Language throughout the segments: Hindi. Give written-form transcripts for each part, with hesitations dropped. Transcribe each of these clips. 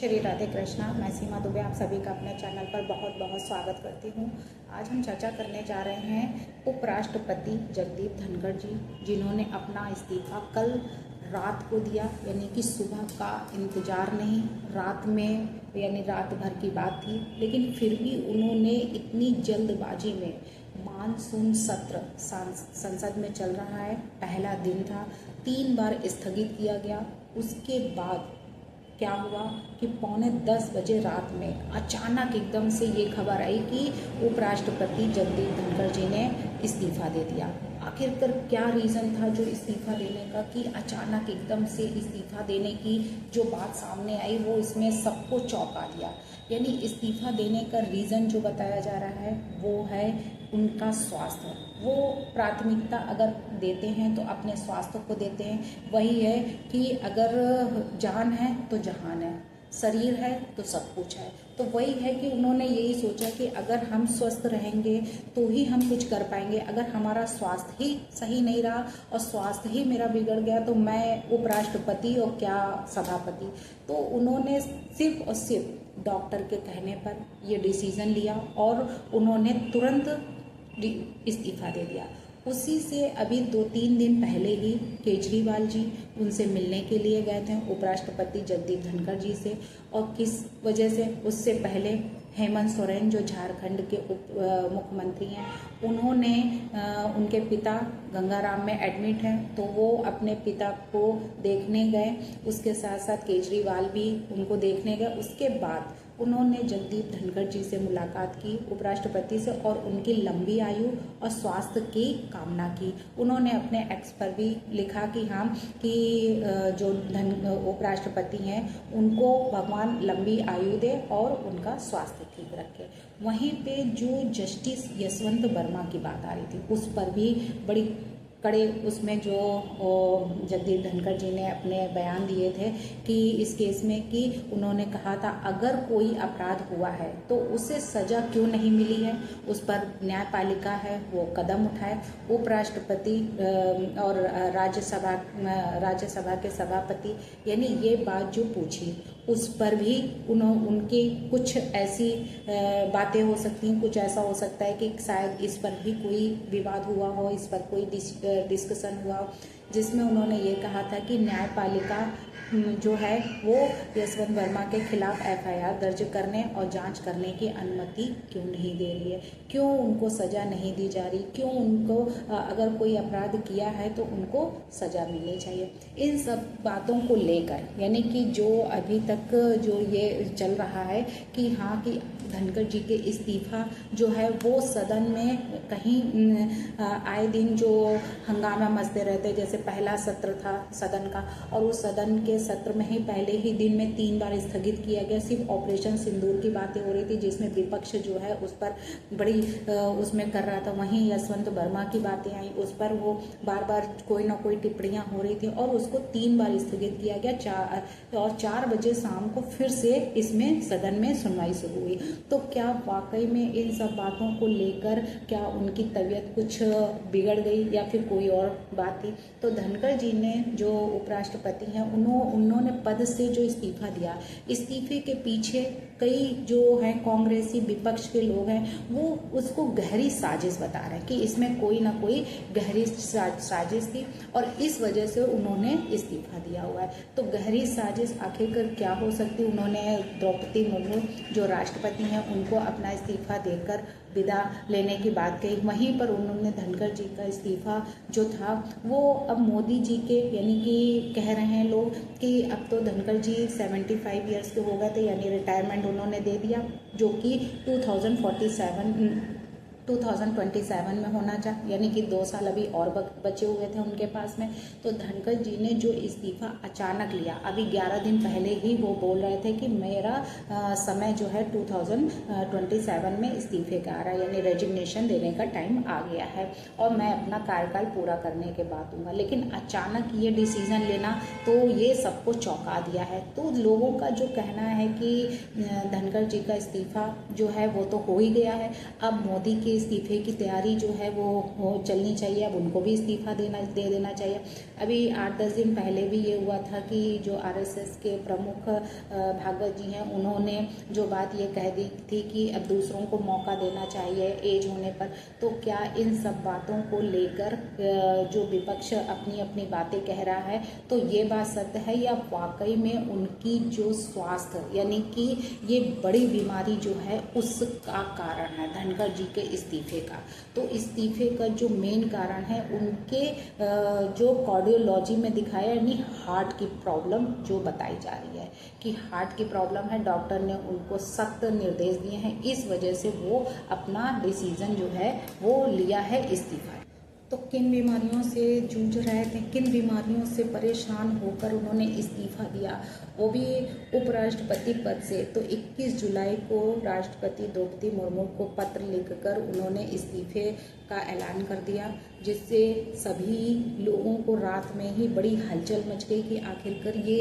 श्री राधे कृष्णा। मैं सीमा दुबे आप सभी का अपने चैनल पर बहुत बहुत स्वागत करती हूँ। आज हम चर्चा करने जा रहे हैं उपराष्ट्रपति जगदीप धनखड़ जी, जिन्होंने अपना इस्तीफा कल रात को दिया, यानी कि सुबह का इंतज़ार नहीं, रात में यानी रात भर की बात थी, लेकिन फिर भी उन्होंने इतनी जल्दबाजी में मानसून सत्र संसद में चल रहा है, पहला दिन था, 3 बार स्थगित किया गया। उसके बाद क्या हुआ कि 9:45 बजे रात में अचानक एकदम से ये खबर आई कि उपराष्ट्रपति जगदीप धनखड़ जी ने इस्तीफा दे दिया। आखिरकार क्या रीज़न था जो इस्तीफा देने का, कि अचानक एकदम से इस्तीफा देने की जो बात सामने आई वो इसमें सबको चौंका दिया। यानी इस्तीफा देने का रीज़न जो बताया जा रहा है वो है उनका स्वास्थ्य। वो प्राथमिकता अगर देते हैं तो अपने स्वास्थ्य को देते हैं। वही है कि अगर जान है तो जहान है, शरीर है तो सब कुछ है। तो वही है कि उन्होंने यही सोचा कि अगर हम स्वस्थ रहेंगे तो ही हम कुछ कर पाएंगे। अगर हमारा स्वास्थ्य ही सही नहीं रहा और स्वास्थ्य ही मेरा बिगड़ गया तो मैं उपराष्ट्रपति और क्या सभापति। तो उन्होंने सिर्फ और सिर्फ डॉक्टर के कहने पर ये डिसीज़न लिया और उन्होंने तुरंत इस्तीफा दे दिया। उसी से अभी 2-3 दिन पहले ही केजरीवाल जी उनसे मिलने के लिए गए थे, उपराष्ट्रपति जगदीप धनखड़ जी से। और किस वजह से, उससे पहले हेमंत सोरेन जो झारखंड के मुख्यमंत्री हैं, उन्होंने उनके पिता गंगाराम में एडमिट हैं तो वो अपने पिता को देखने गए। उसके साथ साथ केजरीवाल भी उनको देखने गए। उसके बाद उन्होंने जगदीप धनखड़ जी से मुलाकात की, उपराष्ट्रपति से, और उनकी लंबी आयु और स्वास्थ्य की कामना की। उन्होंने अपने एक्स पर भी लिखा कि हाँ कि जो उपराष्ट्रपति हैं उनको भगवान लंबी आयु दे और उनका स्वास्थ्य ठीक रखे। वहीं पे जो जस्टिस यशवंत वर्मा की बात आ रही थी उस पर भी बड़ी कड़े उसमें जो जगदीप धनखड़ जी ने अपने बयान दिए थे कि इस केस में कि उन्होंने कहा था अगर कोई अपराध हुआ है तो उसे सज़ा क्यों नहीं मिली है, उस पर न्यायपालिका है वो कदम उठाए। उपराष्ट्रपति और राज्यसभा के सभापति यानी ये बात जो पूछी उस पर भी उनकी कुछ ऐसी बातें हो सकती हैं, कुछ ऐसा हो सकता है कि शायद इस पर भी कोई विवाद हुआ हो, इस पर कोई डिस्कशन हुआ हो, जिसमें उन्होंने ये कहा था कि न्यायपालिका जो है वो यशवंत वर्मा के खिलाफ एफआईआर दर्ज करने और जांच करने की अनुमति क्यों नहीं दे रही है, क्यों उनको सज़ा नहीं दी जा रही, क्यों उनको अगर कोई अपराध किया है तो उनको सज़ा मिलनी चाहिए। इन सब बातों को लेकर यानी कि जो अभी तक जो ये चल रहा है कि हाँ कि धनखड़ जी के इस्तीफा जो है वो सदन में कहीं आए दिन जो हंगामा मचते रहते, जैसे पहला सत्र था सदन का और उस सदन के सत्र में ही पहले ही दिन में 3 बार स्थगित किया गया। सिर्फ ऑपरेशन सिंदूर की बातें हो रही थी जिसमें विपक्ष जो है उस पर बड़ी उसमें कर रहा था। वहीं यशवंत वर्मा की बातें आई, उस पर वो बार बार कोई ना कोई टिप्पणियां हो रही थी और उसको 3 बार स्थगित किया गया। और 4 बजे शाम को फिर से इसमें सदन में सुनवाई शुरू हुई। तो क्या वाकई में इन सब बातों को लेकर क्या उनकी तबीयत कुछ बिगड़ गई या फिर कोई और बात थी? तो धनखड़ जी ने जो उपराष्ट्रपति हैं उन्होंने पद से जो इस्तीफा दिया, इस्तीफे के पीछे कई जो हैं कांग्रेसी विपक्ष के लोग हैं वो उसको गहरी साजिश बता रहे हैं कि इसमें कोई ना कोई गहरी साजिश थी और इस वजह से उन्होंने इस्तीफा दिया हुआ है। तो गहरी साजिश आखिरकार क्या हो सकती है? उन्होंने द्रौपदी मुर्मू जो राष्ट्रपति हैं उनको अपना इस्तीफा देकर विदा लेने की बात कही। वहीं पर उन्होंने धनखड़ जी का इस्तीफा जो था वो अब मोदी जी के यानी कि कह रहे हैं लोग कि अब तो धनखड़ जी 75 ईयर्स के हो गए थे, यानी रिटायरमेंट उन्होंने दे दिया, जो कि 2027 में होना चाहिए, यानी कि 2 साल अभी और बचे हुए थे उनके पास में। तो धनखड़ जी ने जो इस्तीफा अचानक लिया, अभी 11 दिन पहले ही वो बोल रहे थे कि मेरा समय जो है 2027 में इस्तीफे का आ रहा है, यानी रेजिग्नेशन देने का टाइम आ गया है और मैं अपना कार्यकाल पूरा करने के बाद दूंगा। लेकिन अचानक ये डिसीज़न लेना तो ये सबको चौंका दिया है। तो लोगों का जो कहना है कि धनखड़ जी का इस्तीफा जो है वो तो हो ही गया है, अब मोदी के इस्तीफे की तैयारी जो है वो चलनी चाहिए। अब उनको भी इस्तीफा दे देना चाहिए। अभी 8-10 दिन पहले भी ये हुआ था कि जो आरएसएस के प्रमुख भागवत जी हैं, उन्होंने जो बात ये कह दी थी कि अब दूसरों को मौका देना चाहिए एज होने पर। तो क्या इन सब बातों को लेकर जो विपक्ष अपनी अपनी बातें कह रहा है, तो ये बात सत्य है या वाकई में उनकी जो स्वास्थ्य यानी कि ये बड़ी बीमारी जो है उसका कारण है धनखड़ जी के इस्तीफे का? तो इस्तीफे का जो मेन कारण है उनके जो कार्डियोलॉजी में दिखाया, यानी हार्ट की प्रॉब्लम जो बताई जा रही है कि हार्ट की प्रॉब्लम है। डॉक्टर ने उनको सख्त निर्देश दिए हैं, इस वजह से वो अपना डिसीजन जो है वो लिया है इस्तीफा। तो किन बीमारियों से जूझ रहे थे, किन बीमारियों से परेशान होकर उन्होंने इस्तीफा दिया, वो भी उपराष्ट्रपति पद से? तो 21 जुलाई को राष्ट्रपति द्रौपदी मुर्मू को पत्र लिखकर उन्होंने इस्तीफे का ऐलान कर दिया, जिससे सभी लोगों को रात में ही बड़ी हलचल मच गई कि आखिरकार ये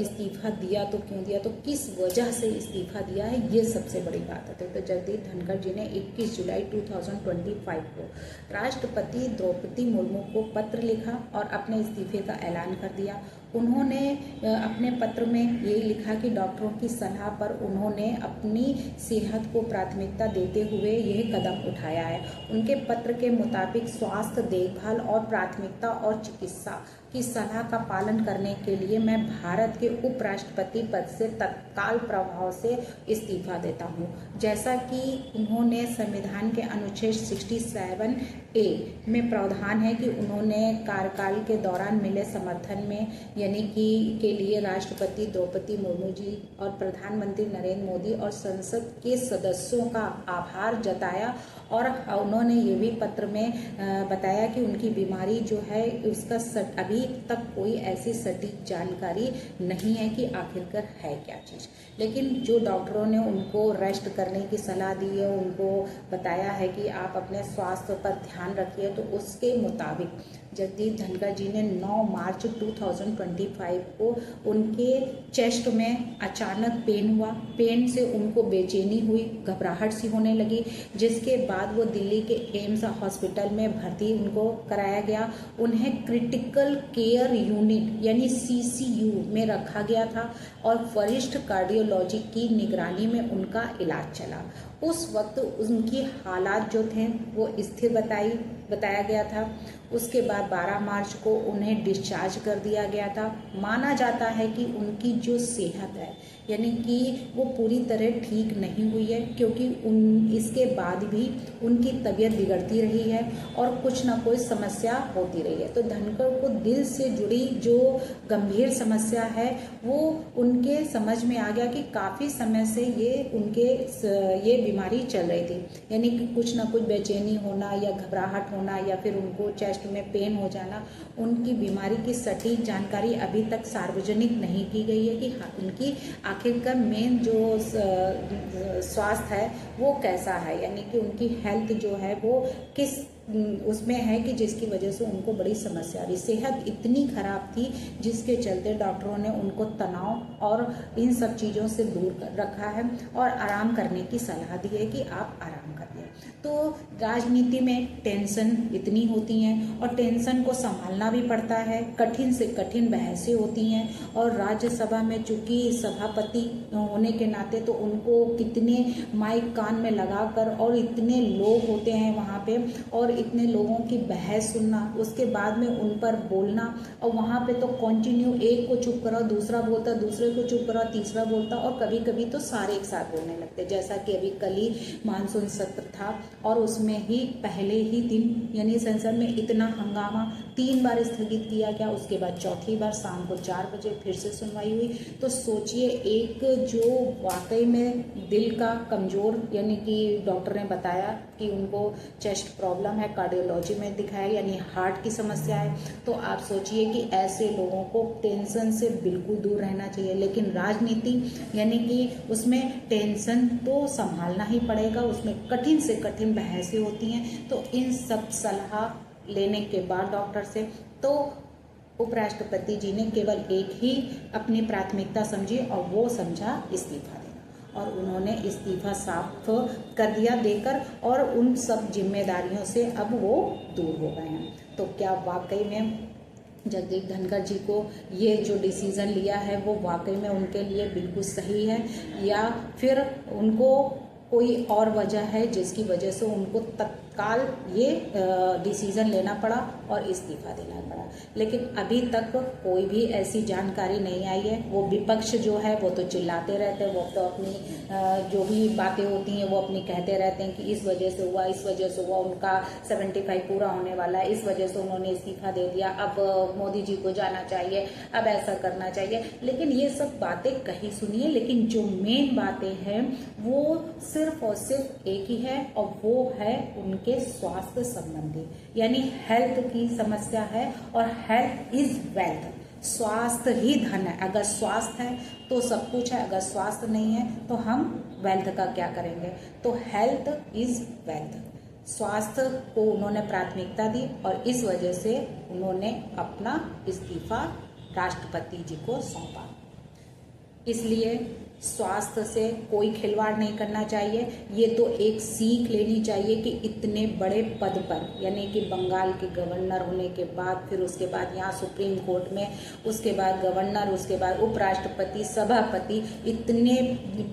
इस्तीफा दिया तो क्यों दिया, तो किस वजह से इस्तीफा दिया है, ये सबसे बड़ी बात है। तो जगदीप धनखड़ जी ने 21 जुलाई 2025 को राष्ट्रपति द्रौपदी मुर्मू को पत्र लिखा और अपने इस्तीफे का ऐलान कर दिया। उन्होंने अपने पत्र में ये लिखा कि डॉक्टरों की सलाह पर उन्होंने अपनी सेहत को प्राथमिकता देते हुए यह कदम उठाया है। उनके पत्र के मुताबिक स्वास्थ्य देखभाल और प्राथमिकता और चिकित्सा की सलाह का पालन करने के लिए मैं भारत के उपराष्ट्रपति पद से तत्काल प्रभाव से इस्तीफा देता हूँ। जैसा कि उन्होंने संविधान के अनुच्छेद 67A में प्रावधान है कि उन्होंने कार्यकाल के दौरान मिले समर्थन में यानी कि के लिए राष्ट्रपति द्रौपदी मुर्मू जी और प्रधानमंत्री नरेंद्र मोदी और संसद के सदस्यों का आभार जताया। और उन्होंने ये भी पत्र में बताया कि उनकी बीमारी जो है उसका अभी तक कोई ऐसी सटीक जानकारी नहीं है कि आखिरकार है क्या चीज़। लेकिन जो डॉक्टरों ने उनको रेस्ट करने की सलाह दी है, उनको बताया है कि आप अपने स्वास्थ्य पर ध्यान रखिए, तो उसके मुताबिक जगदीप धनखड़ जी ने 9 मार्च 2025 को उनके चेस्ट में अचानक पेन हुआ। पेन से उनको बेचैनी हुई, घबराहट सी होने लगी, जिसके बाद वो दिल्ली के एम्स हॉस्पिटल में भर्ती उनको कराया गया। उन्हें क्रिटिकल केयर यूनिट यानी CCU में रखा गया था और वरिष्ठ कार्डियोलॉजी की निगरानी में उनका इलाज चला। उस वक्त उनकी हालात जो थे वो स्थिर बताया गया था। उसके बाद 12 मार्च को उन्हें डिस्चार्ज कर दिया गया था। माना जाता है कि उनकी जो सेहत है यानी कि वो पूरी तरह ठीक नहीं हुई है, क्योंकि इसके बाद भी उनकी तबीयत बिगड़ती रही है और कुछ ना कोई समस्या होती रही है। तो धनखड़ को दिल से जुड़ी जो गंभीर समस्या है वो उनके समझ में आ गया कि काफ़ी समय से ये बीमारी चल रही थी, यानी कि कुछ ना कुछ बेचैनी होना या घबराहट होना या फिर उनको चेस्ट में पेन हो जाना। उनकी बीमारी की सटीक जानकारी अभी तक सार्वजनिक नहीं की गई है कि उनकी आखिरकार मेन जो स्वास्थ्य है वो कैसा है, यानी कि उनकी हेल्थ जो है वो किस उसमें है कि जिसकी वजह से उनको बड़ी समस्या आ रही। सेहत इतनी खराब थी जिसके चलते डॉक्टरों ने उनको तनाव और इन सब चीज़ों से दूर रखा है और आराम करने की सलाह दी है कि आप आराम करिए। तो राजनीति में टेंशन इतनी होती हैं और टेंशन को संभालना भी पड़ता है, कठिन से कठिन बहसें होती हैं। और राज्यसभा में चूंकि सभापति होने के नाते तो उनको कितने माइक कान में लगाकर और इतने लोग होते हैं वहाँ पे और इतने लोगों की बहस सुनना, उसके बाद में उन पर बोलना, और वहाँ पे तो कंटिन्यू एक को चुप कराओ, दूसरा बोलता, दूसरे को चुप कराओ, तीसरा बोलता, और कभी कभी तो सारे एक साथ बोलने लगते। जैसा कि अभी कल ही मानसून सत्र था और उसमें ही पहले ही दिन यानी संसद में इतना हंगामा 3 बार स्थगित किया गया। उसके बाद चौथी बार शाम को 4 बजे फिर से सुनवाई हुई। तो सोचिए, एक जो वाकई में दिल का कमज़ोर यानी कि डॉक्टर ने बताया कि उनको चेस्ट प्रॉब्लम है, कार्डियोलॉजी में दिखाया यानी हार्ट की समस्या है। तो आप सोचिए कि ऐसे लोगों को टेंशन से बिल्कुल दूर रहना चाहिए। लेकिन राजनीति यानी कि उसमें टेंशन तो संभालना ही पड़ेगा, उसमें कठिन से कठिन बहसें होती हैं। तो इन सब सलाह लेने के बाद डॉक्टर से तो उपराष्ट्रपति जी ने केवल एक ही अपनी प्राथमिकता समझी और वो समझा इस्तीफा देना। और उन्होंने इस्तीफा साफ कर दिया देकर, और उन सब जिम्मेदारियों से अब वो दूर हो गए हैं। तो क्या वाकई में जगदीप धनखड़ जी को ये जो डिसीज़न लिया है वो वाकई में उनके लिए बिल्कुल सही है, या फिर उनको कोई और वजह है जिसकी वजह से उनको तत्काल ये डिसीज़न लेना पड़ा और इस्तीफा देना पड़ा? लेकिन अभी तक कोई भी ऐसी जानकारी नहीं आई है। वो विपक्ष जो है वो तो चिल्लाते रहते हैं, वो तो अपनी जो भी बातें होती हैं वो अपनी कहते रहते हैं कि इस वजह से हुआ, इस वजह से हुआ, उनका 75 पूरा होने वाला है, इस वजह से उन्होंने इस्तीफा दे दिया, अब मोदी जी को जाना चाहिए, अब ऐसा करना चाहिए। लेकिन ये सब बातें कहीं सुनिए, लेकिन जो मेन बातें हैं वो सिर्फ और सिर्फ एक ही है, और वो है उनके स्वास्थ्य संबंधी, यानी हेल्थ की समस्या है। और हेल्थ इज वेल्थ, स्वास्थ्य ही धन है। अगर स्वास्थ्य है तो सब कुछ है, अगर स्वास्थ्य नहीं है तो हम वेल्थ का क्या करेंगे? तो हेल्थ इज वेल्थ। स्वास्थ्य को उन्होंने प्राथमिकता दी और इस वजह से उन्होंने अपना इस्तीफा राष्ट्रपति जी को सौंपा। इसलिए स्वास्थ्य से कोई खिलवाड़ नहीं करना चाहिए। ये तो एक सीख लेनी चाहिए कि इतने बड़े पद पर, यानी कि बंगाल के गवर्नर होने के बाद, फिर उसके बाद यहाँ सुप्रीम कोर्ट में, उसके बाद गवर्नर, उसके बाद उपराष्ट्रपति, सभापति, इतने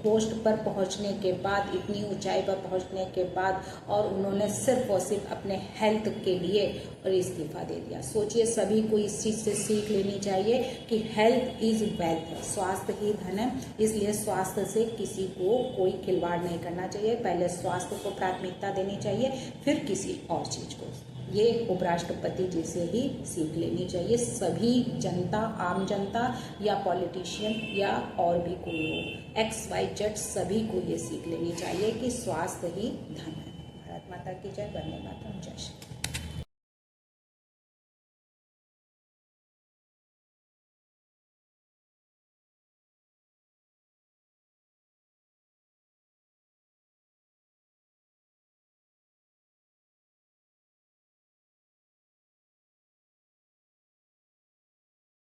पोस्ट पर पहुँचने के बाद, इतनी ऊंचाई पर पहुँचने के बाद, और उन्होंने सिर्फ और सिर्फ अपने हेल्थ के लिए और इस्तीफा दे दिया। सोचिए, सभी को इस चीज़ से सीख लेनी चाहिए कि हेल्थ इज वेल्थ, स्वास्थ्य ही धन है। इसलिए स्वास्थ्य से किसी को कोई खिलवाड़ नहीं करना चाहिए। पहले स्वास्थ्य को प्राथमिकता देनी चाहिए, फिर किसी और चीज को। ये उपराष्ट्रपति जी से ही सीख लेनी चाहिए। सभी जनता, आम जनता या पॉलिटिशियन या और भी कोई हो, XYZ, सभी को ये सीख लेनी चाहिए कि स्वास्थ्य ही धन है। भारत माता की जय, वंदे मातरम, जय श्री।